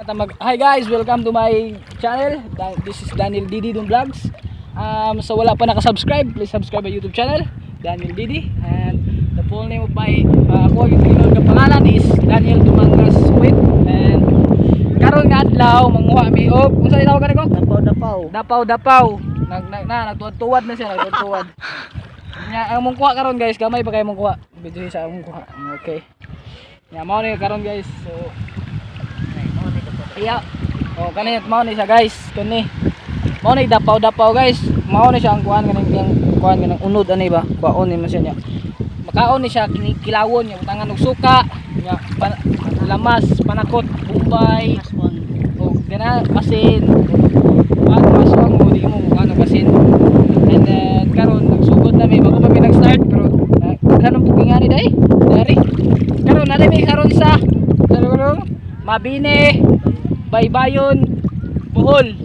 Hi guys, welcome to my channel. This is Daniel Didi Dun Vlogs. So wala pa nakasubscribe, please subscribe my YouTube channel, Daniel Didi. And the full name of my ako yung tinawag na pangalan is Daniel Dumangas Sweet. And karon nga adlaw manguha mi og unsa tawag kaniko? Dapaw. Nagtuwad na siya, nagtuwad. Nya ang mong kuha karon guys, gamay pa kay mong kuha. Video sa among kuha. Okay. Nya mao ni karon guys. So iya. Oh, kani mao ni siya guys. Kani. Mao ni dapaw guys. Mao ni siya ang kuan kaning kuan kanang unod ani ba? Kuaon ni man siya nya. Makaon ni siya kilawon nya utangan og suka, nya lamas, panakot, bumbay. Oh, gana asin. Ano maswang mo di mo ano asin. And then karon nagsugod na mi bago pa mi nag-start pero kanang pugingani dai. Dari. Karon na mi karon sa Mabini, Baybayon, Bohol.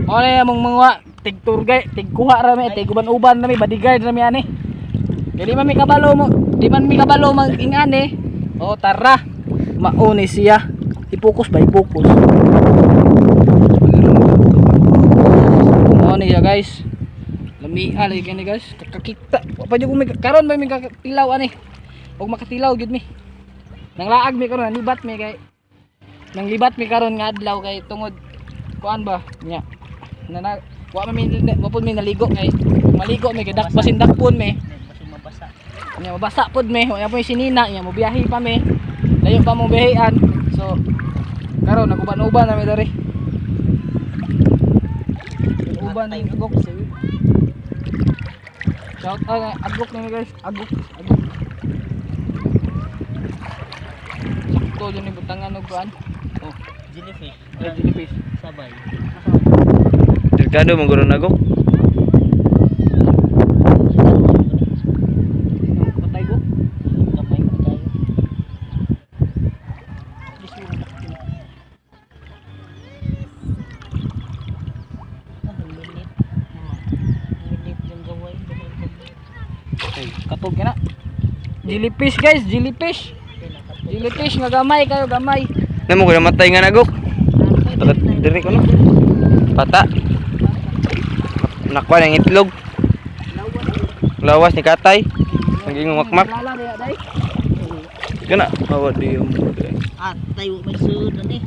Ano yung mga tig-turgay, tig-kuha rami, tig-uban-uban rami, bodyguard rami ani. Kaya di man mi kabalo mag-ingani. O tara, mauni siya. Ipokus ba, ipokus. Mauni siya guys. Lamiha lagi gani guys, kakakita. Pa jud karon may kakatilaw ani. Og makatilaw gid mi. Nanglaag mi karon, libat mi kay. Nang libat mi karon nga adlaw kay tungod kuan ba nya. Wa mi mapud mi naligo kay maligo mi kay basin dakpon mi. Mabasa. Nya mabasa pud mi, wa po sinina nya mo biyahe pa mi. Layo pa mo biyahean. So karon naguban-uban na mi diri. Uban ni agok. Shout out agok ni guys, agok. Sakto dyan yung butangan og kuan. Oh, jellyfish. Jellyfish. Sabay. Delikado mong guro nagok. Patay go. Gamay pa tayo. Minit yung gaway. Katog na. Jellyfish guys, jellyfish. Jellyfish nga gamay kayo, gamay. Namo ko namatay nga nagok. Tagat diri ko no. Pata. Nakuha ng itlog. Lawas ni katay. Naging makmak. Kana awad di yung. Tayo may sud ani.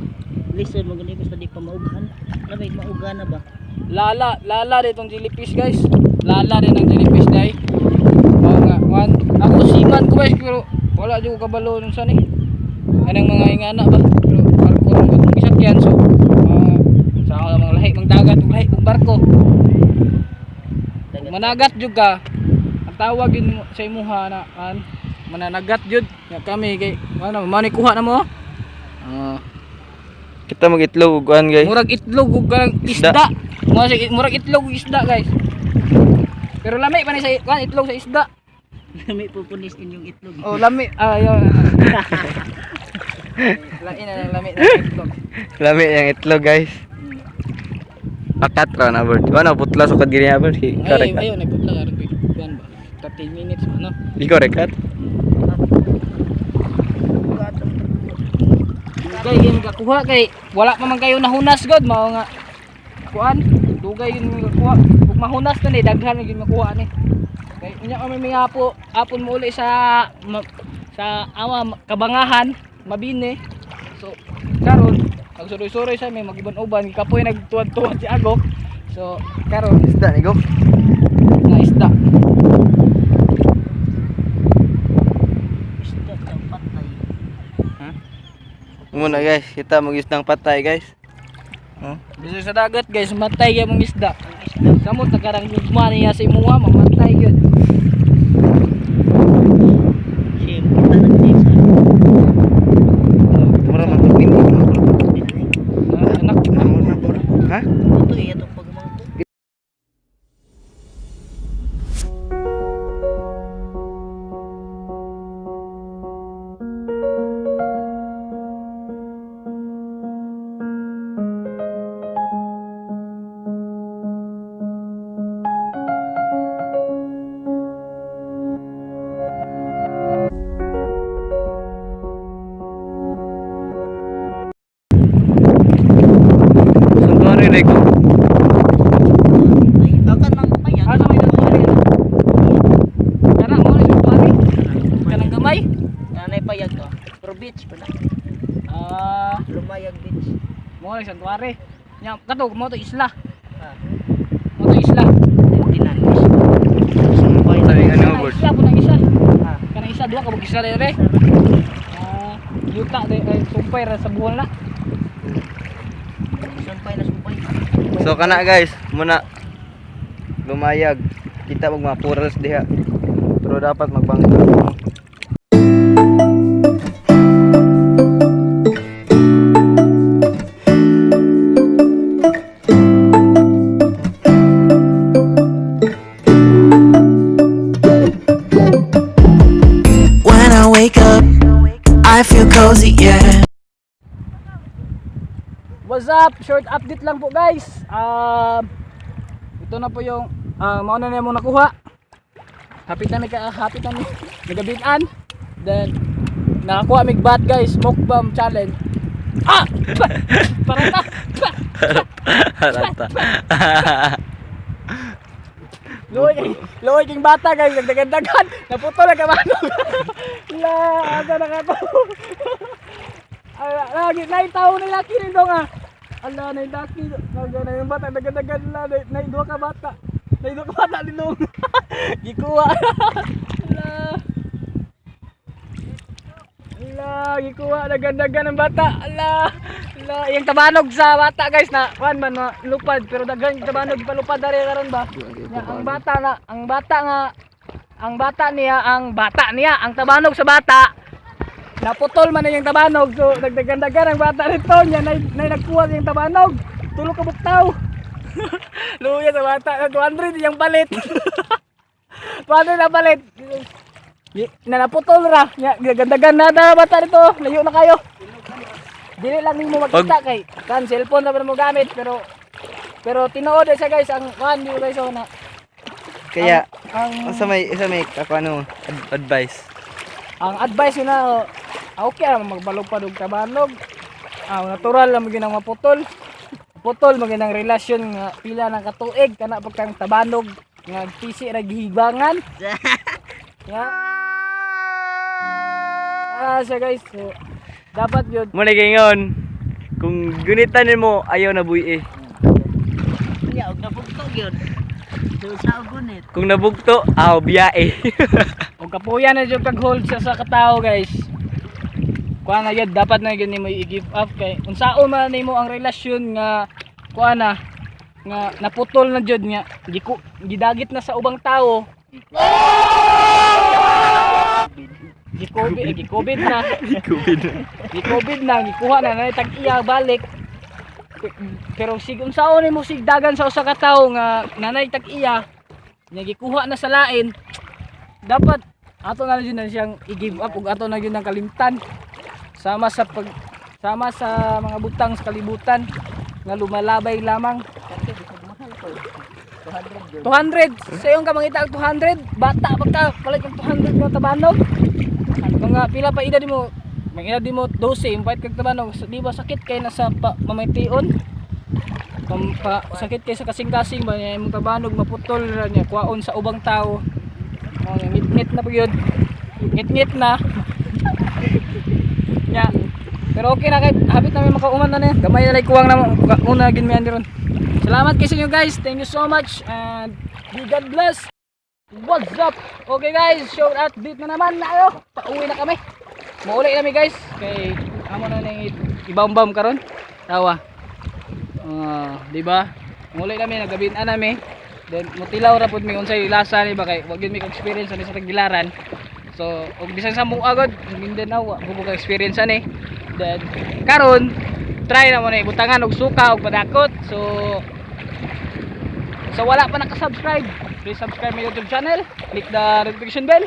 Listen mo gani basta di pa maugan. Lamay maugan na ba? Lala ditong jellyfish guys. Lala din ang jellyfish dai. Mao nga, ako siman ko guys pero wala jud ko kabalo nun sa ni. Kanang mga ingana ba? Pero barko ron ko gisakyan so sa mga lahi mang dagat ug lahi ug barko. Managat jud ka. Ang tawag yun sa imuha na mananagat jud. Ya kami kay ano man kuha na mo. Kita mag-itlog ug kuan guys. Murag itlog ug isda. Murag itlog ug isda guys. Pero lami pa ni sa kuan itlog sa isda. Lami pupunis inyong itlog. Oh, lami. Ayun. Lami na itlog. Lami yang itlog guys. Pakat ra na bird. Wala putla sa kadiri na bird. Correct. Ayun, nagputla ka rin. Kuan ba? 30 minutes ano. Di correct. Dugay gyud kakuha kay wala pa man kayo nahunas god mao nga kuan. Dugay gyud kakuha. Ug mahunas na ni daghan gyud makuha ni. Kay unya kami mga apon mo uli sa Kabangahan, Mabini. So karon nagsuroy-suroy sa may mag-iban-uban kapoy nagtuwad-tuwad si Agok. So karon Isda ni gok. na isda. Isda ng patay. Muna guys, kita mag-isdang patay guys. Bisan sa dagat guys, matay gyud mong isda. Samot nakarang gugma niya sa imuha, mamatay gyud. Siyempre tanan sa Tumara man pagpindi. Anak Ha? ito itong pagmangko. Lumayag Beach. Mo ni santuari. Nya kato mo to isla. Ah, Mo to isla. tinan. Sumpay na. Sabi nga Kanang Bert. isla po nang isa. Ah, Kanang isa duha ka bug isa re. Yuta de sumpay ra sa buhol na. sumpay na sumpay. So kana guys, muna lumayag. Kita mag mga purals diha. Pero dapat magbangka. When I wake up, I feel cozy, yeah. What's up? Short update lang po guys. Ito na po yung mauna na mo nakuha. Hapit na nagabitan. Then nakakuha mig bat guys, smoke bomb challenge. Parata. Harata. Luoy king bata guys, nagdagan-dagan. Naputo na kamano. La, aga na ka to. Lagi na taon ni laki ni dong ah. Ala na laki, na yung bata nagdagan na dua ka bata. Na dua ka bata ni dong. Gikuha. Ala, gikuha nagdagan ng bata. Ala. Yung tabanog sa bata guys na kuan man lupad pero daghan yung tabanog palupad dari karon ba. Ya, ang bata niya, ang tabanog sa bata. Naputol man na yung tabanog so dagdagan ang bata nito niya na nagkuha yung tabanog. Tulo ka buktaw. Luya sa bata, 200 yung palit. 200 na palit. Na naputol ra. Gagandagan na da bata nito. Layo na kayo. Dili lang nimo makita kay kan cellphone ra mo gamit pero tinuod siya guys ang kan di guys na Kaya ang sa may ano advice. ang advice yun na okay ra magbalog pa og tabanog. Natural lang maginang maputol. Putol maginang relasyon nga pila ng katuig kana pagkang tabanog nga pisi ra gihibangan. Siya guys. So, dapat yun. Muna gingon. Kung gunitan mo ayaw na buhi eh. Ya, og nabugtog yun. So sa gunit. Kung nabugto, biyae. Kung kapuyan na dyan pag-hold sa katao guys. Kuha na yun, dapat na yun mo i-give up kay unsaon man nimo ang relasyon nga kuha na nga naputol na jud nga gidagit na sa ubang tao. Gi-COVID na. Gi-COVID na, gikuha na tag-iya balik. Pero sig unsaon nimo sigdagan sa usa ka tawo nga nanay tag-iya nya gikuha na sa lain. Dapat ato na jud na siyang i-give up ug ato na jud nang kalimtan. Sama sa mga butang sa kalibutan nga lumalabay lamang. 200 sa iyong kamangita 200 bata pagka palit ng 200 nga tabanog. Mga pila pa edad mo, mga edad mo 12 impait kag tabanog, di ba sakit kay nasa mamaytion. Sakit kay sa kasing-kasing ba niya imong tabanog maputol ra niya kuwaon sa ubang tao. Ngit-ngit na pagyud. Ngit-ngit na. Nya. Pero okay na kay habit na may makauman na niya. Gamay na lay kuwang na una gid mi ron. Salamat kay sa inyo guys. Thank you so much and God bless. What's up? Okay guys, shout out date na naman na ayo. Pauwi na kami. Mauli kami guys. Kay amo na ning ibambam karon. Tawa. Di ba? Mauli kami nagabin-an nami. Then mutilaw ra pud mi unsay lasa ni ba kay wag gyud mi experience ani sa Tagbilaran. So, og bisan sa mo agad, Mindanao, bugo ka experience ani. Then karon try na mo na ibutangan og suka og padakot. So wala pa naka-subscribe, please subscribe my YouTube channel, click the notification bell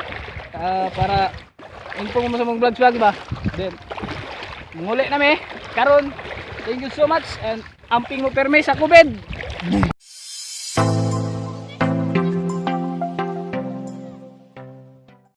para info mo sa mga vlogs ba. Then muli na mi karon. Thank you so much and amping mo perme sa COVID.